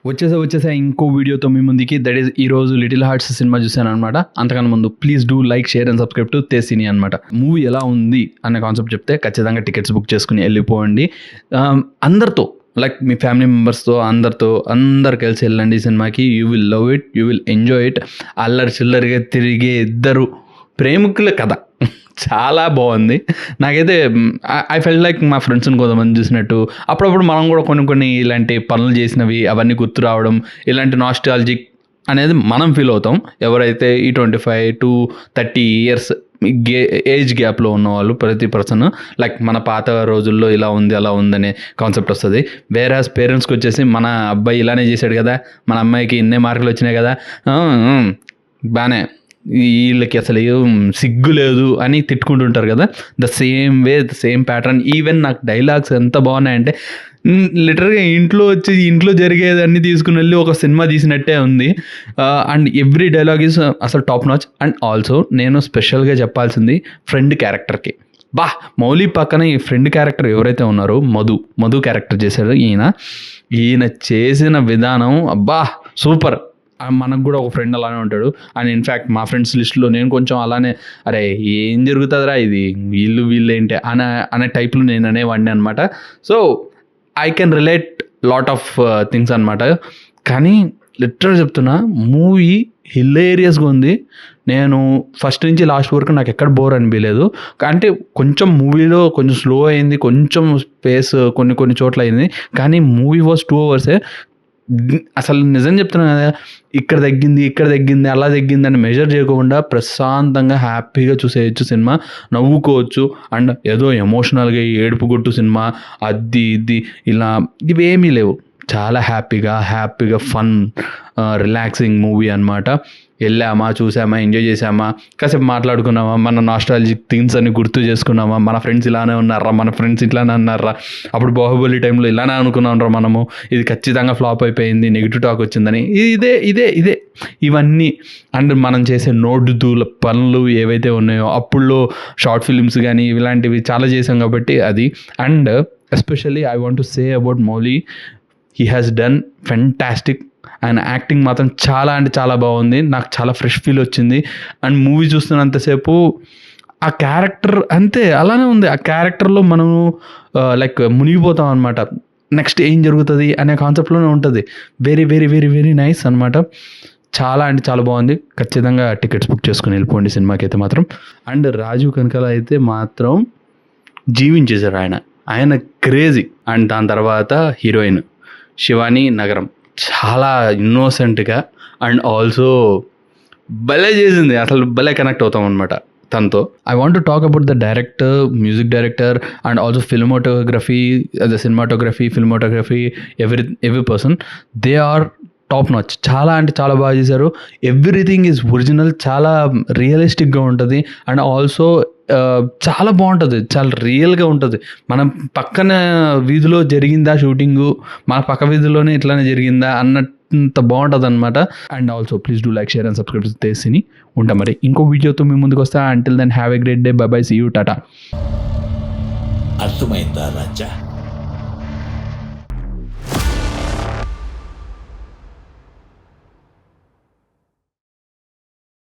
వచ్చేసా ఇంకో వీడియోతో మీ ముందుకి. దట్ ఈస్ ఈరోజు లిటిల్ హార్ట్స్ సినిమా చూశాను అనమాట. అంతకన్నా ముందు please do like, share and subscribe to తేసిని అనమాట. మూవీ ఎలా ఉంది అనే కాన్సెప్ట్ చెప్తే ఖచ్చితంగా టికెట్స్ బుక్ చేసుకుని వెళ్ళిపోండి. అందరితో లైక్ మీ ఫ్యామిలీ మెంబర్స్తో అందరు కలిసి వెళ్ళండి సినిమాకి. You will love it, you will enjoy it. అల్లరి చిల్లరిగా తిరిగే ఇద్దరు ప్రేమికుల కథ చాలా బాగుంది. నాకైతే ఐ ఫెల్ లైక్ మా ఫ్రెండ్స్ని కొంతమంది చూసినట్టు. అప్పుడప్పుడు మనం కూడా కొన్ని ఇలాంటి పనులు చేసినవి అవన్నీ గుర్తు రావడం, ఇలాంటి నాస్టాలజిక్ అనేది మనం ఫీల్ అవుతాం. ఎవరైతే ఈ 25 to 30 years ఏజ్ గ్యాప్లో ఉన్నవాళ్ళు, ప్రతి పర్సన్ లైక్ మన పాత రోజుల్లో ఇలా ఉంది అలా ఉందనే కాన్సెప్ట్ వస్తుంది. వేరేస్ పేరెంట్స్కి వచ్చేసి మన అబ్బాయి ఇలానే చేశాడు కదా, మన అమ్మాయికి ఇన్నే మార్కులు వచ్చినాయి కదా, బాగానే వీళ్ళకి అసలు సిగ్గు లేదు అని తిట్టుకుంటుంటారు కదా. The same way, the same pattern. Even నాకు డైలాగ్స్ ఎంత బాగున్నాయంటే లిటరల్గా ఇంట్లో జరిగేదన్నీ తీసుకుని వెళ్ళి ఒక సినిమా తీసినట్టే ఉంది. అండ్ ఎవ్రీ డైలాగ్ ఈజ్ అసలు టాప్ నాచ్. అండ్ ఆల్సో నేను స్పెషల్గా చెప్పాల్సింది ఫ్రెండ్ క్యారెక్టర్కి. మౌలి పక్కన ఈ ఫ్రెండ్ క్యారెక్టర్ ఎవరైతే ఉన్నారో మధు క్యారెక్టర్ చేశాడు ఈయన చేసిన విధానం సూపర్. మనకు కూడా ఒక ఫ్రెండ్ అలానే ఉంటాడు. అండ్ ఇన్ఫ్యాక్ట్ మా ఫ్రెండ్స్ లిస్ట్లో నేను కొంచెం అలానే, అరే ఏం జరుగుతుందిరా ఇది, వీళ్ళు ఏంటి అనే టైప్లో నేను అనేవాడిని అనమాట. So I can relate lot of things అనమాట. కానీ లిటరల్ చెప్తున్నా, మూవీ హిలేరియస్గా ఉంది. నేను ఫస్ట్ నుంచి లాస్ట్ వరకు నాకు ఎక్కడ బోర్ అనిపించలేదు. అంటే కొంచెం మూవీలో కొంచెం స్లో అయింది, కొంచెం స్పేస్ కొన్ని చోట్ల అయింది. కానీ మూవీ వాజ్ 2 hours. అసలు నిజం చెప్తున్నాను కదా, ఇక్కడ తగ్గింది అలా తగ్గింది అని మెజర్ చేయకుండా ప్రశాంతంగా హ్యాపీగా చూసేయచ్చు సినిమా, నవ్వుకోవచ్చు. అండ్ ఏదో ఎమోషనల్గా ఏడుపు కొట్టు సినిమా అది ఇది ఇలా ఇవేమీ లేవు. చాలా హ్యాపీగా ఫన్ రిలాక్సింగ్ మూవీ అనమాట. వెళ్ళామా, చూసామా, ఎంజాయ్ చేసామా, కాసేపు మాట్లాడుకున్నామా, మన నాస్టాలజిక్ థింగ్స్ అన్ని గుర్తు చేసుకున్నామా, మన ఫ్రెండ్స్ ఇలానే ఉన్నారా, మన ఫ్రెండ్స్ ఇట్లానే అన్నారా, అప్పుడు బాహుబలి టైంలో ఇలానే అనుకున్నాంరా మనము, ఇది ఖచ్చితంగా ఫ్లాప్ అయిపోయింది, నెగిటివ్ టాక్ వచ్చిందని, ఇదే ఇవన్నీ. అండ్ మనం చేసే నోటుదూల పనులు ఏవైతే ఉన్నాయో అప్పుల్లో షార్ట్ ఫిలిమ్స్ కానీ ఇలాంటివి చాలా చేసాం కాబట్టి అది. And especially I want to say about Mouli, he has done fantastic. ఆయన యాక్టింగ్ మాత్రం చాలా అంటే చాలా బాగుంది. నాకు చాలా ఫ్రెష్ ఫీల్ వచ్చింది. అండ్ మూవీ చూస్తున్నంతసేపు ఆ క్యారెక్టర్ అంతే అలానే ఉంది. ఆ క్యారెక్టర్లో మనము లైక్ మునిగిపోతాం అనమాట. నెక్స్ట్ ఏం జరుగుతుంది అనే కాన్సెప్ట్లోనే ఉంటుంది. Very very very very nice అనమాట. చాలా అంటే చాలా బాగుంది. ఖచ్చితంగా టికెట్స్ బుక్ చేసుకుని వెళ్ళిపోండి సినిమాకి అయితే మాత్రం. అండ్ రాజీవ్ కనకాల అయితే మాత్రం జీవించేశారు ఆయన క్రేజీ. అండ్ దాని తర్వాత హీరోయిన్ శివాని నగరం చాలా ఇన్నోసెంట్గా అండ్ ఆల్సో భలే చేసింది. అసలు భలే కనెక్ట్ అవుతాం అనమాట తనతో. I want to talk about the director, music director and also filmography, the cinematography, filmography, every person they are top notch. చాలా అంటే చాలా బాగా చేశారు. ఎవ్రీథింగ్ ఈజ్ ఒరిజినల్, చాలా రియలిస్టిక్గా ఉంటుంది. అండ్ ఆల్సో చాలా బాగుంటుంది, చాలా రియల్గా ఉంటుంది. మనం పక్కన వీధిలో జరిగిందా షూటింగు, మన పక్క వీధిలోనే ఇట్లానే జరిగిందా అన్నంత బాగుంటుంది అనమాట. And also please do like, share and subscribe తేసిని. ఉంటాం మరి ఇంకో వీడియోతో మీ ముందుకు వస్తా. Until then have a great day. Bye bye, see you, tata. అర్థమైందా రాజా?